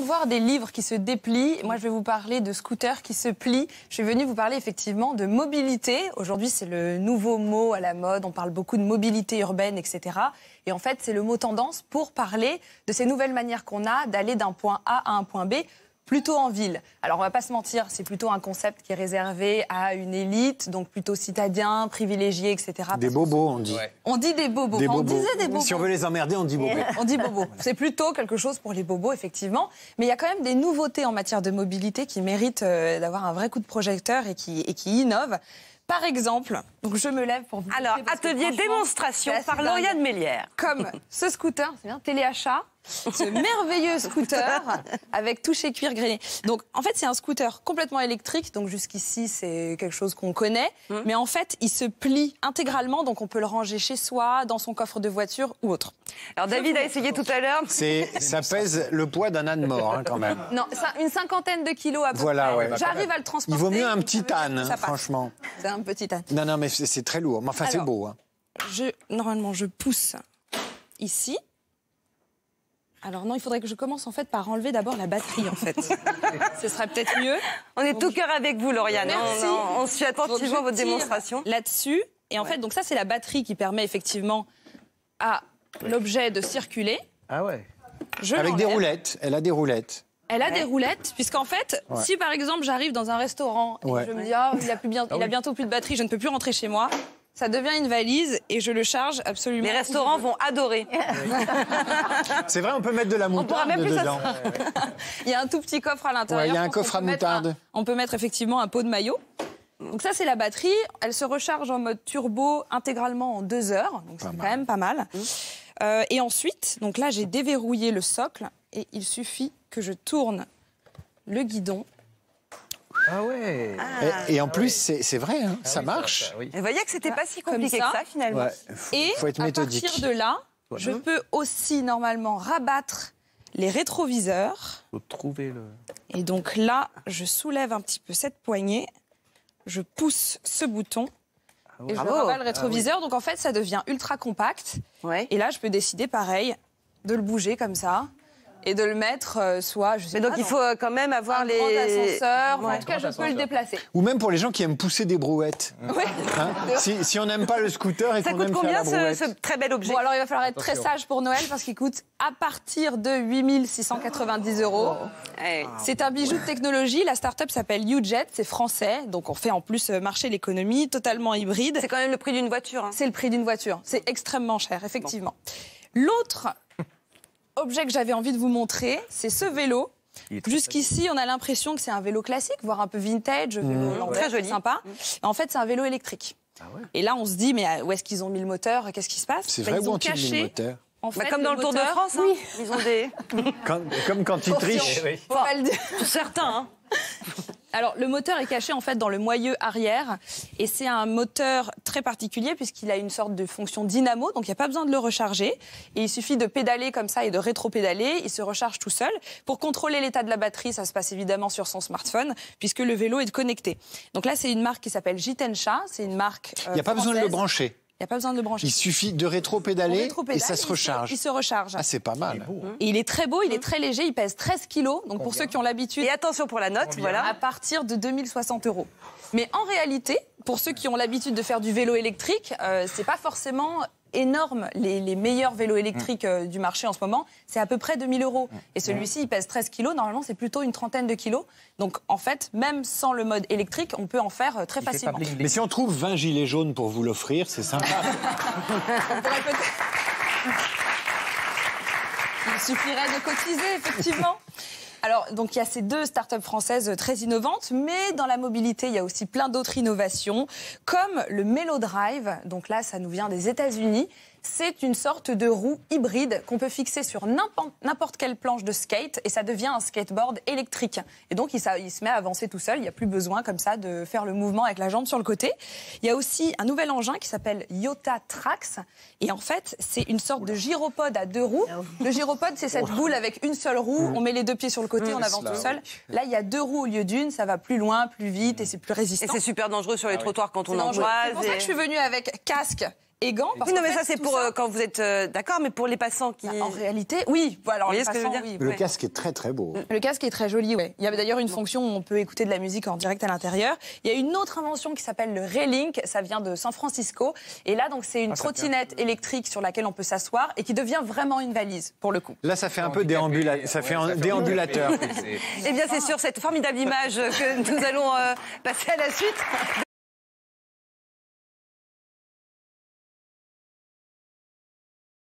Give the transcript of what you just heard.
de voir des livres qui se déplient. Moi, je vais vous parler de scooters qui se plient. Je suis venue vous parler effectivement de mobilité. Aujourd'hui, c'est le nouveau mot à la mode. On parle beaucoup de mobilité urbaine, etc. Et en fait, c'est le mot tendance pour parler de ces nouvelles manières qu'on a d'aller d'un point A à un point B, plutôt en ville. Alors, on va pas se mentir, c'est plutôt un concept qui est réservé à une élite, donc plutôt citadin, privilégié, etc. Des bobos, on dit. Ouais. On dit des bobos. Des Enfin, on bobos. disait des bobos. Si on veut les emmerder, on dit bobos. On dit bobo. C'est plutôt quelque chose pour les bobos, effectivement. Mais il y a quand même des nouveautés en matière de mobilité qui méritent d'avoir un vrai coup de projecteur et qui innovent. Par exemple, donc je me lève pour vous Alors, montrer, parce que atelier franchement, démonstration c'est assez par dingue. Lauriane Mélière. Comme ce scooter, c'est bien, téléachat, ce merveilleux scooter avec toucher cuir grainé. Donc, en fait, c'est un scooter complètement électrique. Donc, jusqu'ici, c'est quelque chose qu'on connaît. Mais en fait, il se plie intégralement. Donc, on peut le ranger chez soi, dans son coffre de voiture ou autre. Alors, David a essayé tout à l'heure. Ça pèse le poids d'un âne mort, hein, quand même. Non, ça, une cinquantaine de kilos à peu Voilà, près. ouais. J'arrive à le transporter. Il vaut mieux un donc petit ça veut âne, dire que ça hein, passe. franchement. C'est un petit âne. Non, mais c'est très lourd. Mais enfin, c'est Alors, beau. Hein. Normalement, je pousse ici. Alors non, il faudrait que je commence en fait par enlever d'abord la batterie en fait. Ce serait peut-être mieux. On est tout cœur avec vous, Lauriane. Merci. On suit Donc, attentivement je votre tire démonstration. là-dessus. Et en fait, donc ça c'est la batterie qui permet effectivement à l'objet de circuler. Ah ouais. Je Avec des l'enlève. roulettes. Elle a des roulettes. Elle a des roulettes, puisqu'en fait, si par exemple j'arrive dans un restaurant et je me dis il a bientôt plus de batterie, je ne peux plus rentrer chez moi, ça devient une valise et je le charge absolument. Les restaurants vont adorer. C'est vrai, on peut mettre de la pourra moutarde même plus dedans. Il y a un tout petit coffre à l'intérieur. Ouais, il y a un pour qu'on coffre à peut mettre moutarde. on peut mettre effectivement un pot de maillot. Donc ça, c'est la batterie. Elle se recharge en mode turbo intégralement en 2 heures. Donc c'est quand même pas mal. Et ensuite, donc là, j'ai déverrouillé le socle et il suffit que je tourne le guidon. Ah ouais. Et en plus, c'est vrai, hein, ça oui, marche. oui. Et vous voyez que c'était pas si Comme compliqué ça. que ça, finalement. Ouais. Et Faut être à méthodique. partir de là, je peux aussi normalement rabattre les rétroviseurs. Faut trouver le. Et donc là, je soulève un petit peu cette poignée, je pousse ce bouton et je Bravo. rabats le rétroviseur. Donc en fait, ça devient ultra compact. Ouais. Et là, je peux décider pareil de le bouger comme ça et de le mettre soit, je sais Mais donc, pas, il dans faut quand même avoir un les... grand ascenseur. Enfin, Ouais. en tout cas, je peux le déplacer. Ou même pour les gens qui aiment pousser des brouettes. Oui. Hein. Si on n'aime pas le scooter et Ça qu'on coûte aime faire combien, la brouette. ce très bel objet? Bon, alors il va falloir être très sage pour Noël parce qu'il coûte à partir de 8 690 €. Eh, C'est un bijou de technologie. La start-up s'appelle UJet, c'est français. Donc on fait en plus marcher l'économie, totalement hybride. C'est quand même le prix d'une voiture. Hein. C'est le prix d'une voiture. C'est extrêmement cher, effectivement. L'autre objet que j'avais envie de vous montrer, c'est ce vélo. Il est très Jusqu'ici, on a l'impression que c'est un vélo classique, voire un peu vintage, vélo lambert, Très joli. sympa. Mais en fait, c'est un vélo électrique. Et là, on se dit, mais où est-ce qu'ils ont mis le moteur? Qu'est-ce qui se passe? C'est Bah, vrai ils ou ont ont-ils mis le caché, moteur en fait, Comme dans le Tour de moteur. France, hein. Ils ont des... Comme quand ils trichent. Oui. Faut pas le dire. Certains, hein. Alors, le moteur est caché en fait dans le moyeu arrière et c'est un moteur très particulier puisqu'il a une sorte de fonction dynamo, donc il n'y a pas besoin de le recharger et il suffit de pédaler comme ça et de rétro-pédaler, il se recharge tout seul. Pour contrôler l'état de la batterie, ça se passe évidemment sur son smartphone puisque le vélo est connecté. Donc là, c'est une marque qui s'appelle Jitensha, c'est une marque Il n'y a pas besoin de le brancher. Il n'y a pas besoin de le brancher. Il suffit de rétro-pédaler et Rétro-pédale, ça se recharge. Il se recharge. Ah, c'est pas mal. Et il est très beau, il est très léger, il pèse 13 kilos. Donc pour ceux qui ont l'habitude, Et attention pour la note, voilà. à partir de 2060 €. Mais en réalité, pour ceux qui ont l'habitude de faire du vélo électrique, c'est pas forcément énorme. Les meilleurs vélos électriques du marché en ce moment, c'est à peu près 2000 €. Et celui-ci, il pèse 13 kilos. Normalement, c'est plutôt une trentaine de kilos. Donc, en fait, même sans le mode électrique, on peut en faire très Il fait pas facilement. bling bling. Mais si on trouve 20 gilets jaunes pour vous l'offrir, c'est sympa. On pourrait peut-être- Il suffirait de cotiser, effectivement. Alors, donc, il y a ces 2 startups françaises très innovantes, mais dans la mobilité, il y a aussi plein d'autres innovations, comme le Melodrive. Donc là, ça nous vient des États-Unis. C'est une sorte de roue hybride qu'on peut fixer sur n'importe quelle planche de skate et ça devient un skateboard électrique. Et donc, il se met à avancer tout seul. Il n'y a plus besoin, comme ça, de faire le mouvement avec la jambe sur le côté. Il y a aussi un nouvel engin qui s'appelle Yota Trax. Et en fait, c'est une sorte de gyropode à 2 roues. Le gyropode, c'est cette boule avec une seule roue. On met les 2 pieds sur le côté, on avance tout seul. Là, il y a 2 roues au lieu d'une. Ça va plus loin, plus vite et c'est plus Et résistant. c'est super dangereux sur les trottoirs quand on C'est en dangereux. croise. C'est pour ça que je suis venue avec casque et gants. Parce Oui, non, qu'en mais ça, fait, c'est tout pour quand vous êtes d'accord, mais pour les passants qui. En réalité, oui. Voilà, Vous voyez les ce que je veux passants, dire oui. Le casque est très très beau. Le casque est très joli, ouais. Il y a d'ailleurs une fonction où on peut écouter de la musique en direct à l'intérieur. Il y a une autre invention qui s'appelle le Relink, ça vient de San Francisco. Et là, donc, c'est une trottinette électrique sur laquelle on peut s'asseoir et qui devient vraiment une valise, pour le coup. Là, ça fait un peu ça fait un déambulateur. Eh bien, c'est sur cette formidable image que nous allons passer à la suite.